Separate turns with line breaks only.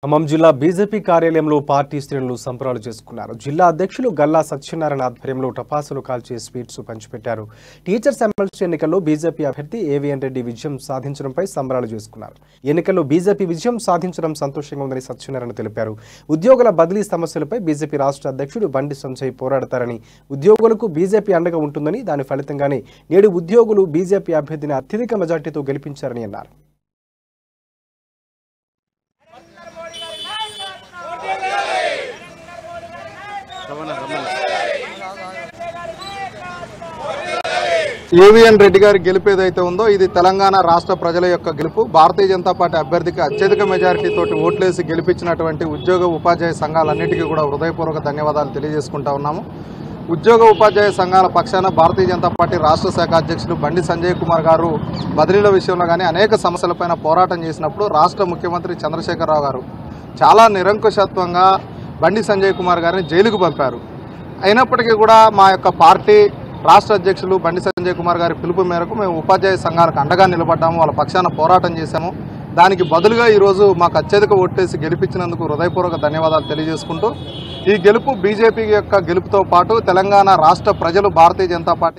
ఖమ్మం జిల్లా బీజేపీ కార్యాలయంలో పార్టీ శ్రేణులు సంబరాలు చేసుకున్నారు. జిల్లా అధ్యక్షులు గల్లా సత్యనారాయణ ఆధ్వర్యంలో టపాసులు కాల్చి స్వీట్స్ పంచిపెట్టారు. టీచర్స్ ఎమ్మెల్సీ ఎన్నికల్లో బీజేపీ అభ్యర్థి ఏవిఎన్ రెడ్డి విజయం సాధించడంపై సంబరాలు చేసుకున్నారు. ఎన్నికల్లో బీజేపీ విజయం సాధించడం సంతోషంగా ఉందని సత్యనారాయణ తెలిపారు. ఉద్యోగుల బదిలీ సమస్యలపై బీజేపీ రాష్ట్ర అధ్యక్షుడు బండి సంజయ్ పోరాడతారని, ఉద్యోగులకు బీజేపీ అండగా ఉంటుందని, దాని ఫలితంగానే నేడు ఉద్యోగులు బీజేపీ అభ్యర్థిని అత్యధిక మెజార్టీతో గెలిపించారని అన్నారు.
ఏవిఎన్ రెడ్డి గారి గెలుపు ఏదైతే ఉందో ఇది తెలంగాణ రాష్ట్ర ప్రజల యొక్క గెలుపు. భారతీయ జనతా పార్టీ అభ్యర్థికి అత్యధిక మెజారిటీతోటి ఓట్లేసి గెలిపించినటువంటి ఉద్యోగ ఉపాధ్యాయ సంఘాలన్నిటికీ కూడా హృదయపూర్వక ధన్యవాదాలు తెలియజేసుకుంటా ఉన్నాము. ఉద్యోగ ఉపాధ్యాయ సంఘాల పక్షాన భారతీయ జనతా పార్టీ రాష్ట్ర శాఖ అధ్యక్షులు బండి సంజయ్ కుమార్ గారు బదిలీల విషయంలో కానీ అనేక సమస్యలపైన పోరాటం చేసినప్పుడు రాష్ట్ర ముఖ్యమంత్రి చంద్రశేఖరరావు గారు చాలా నిరంకుశత్వంగా బండి సంజయ్ కుమార్ గారిని జైలుకు పంపారు. అయినప్పటికీ కూడా మా యొక్క పార్టీ రాష్ట్ర అధ్యక్షులు బండి సంజయ్ కుమార్ గారి పిలుపు మేరకు మేము ఉపాధ్యాయ సంఘాలకు అండగా నిలబడ్డాము, వాళ్ళ పక్షాన పోరాటం చేశాము. దానికి బదులుగా ఈరోజు మాకు అత్యధిక ఓటేసి గెలిపించినందుకు హృదయపూర్వక ధన్యవాదాలు తెలియజేసుకుంటూ ఈ గెలుపు బీజేపీ యొక్క గెలుపుతో పాటు తెలంగాణ రాష్ట్ర ప్రజలు భారతీయ జనతా పార్టీ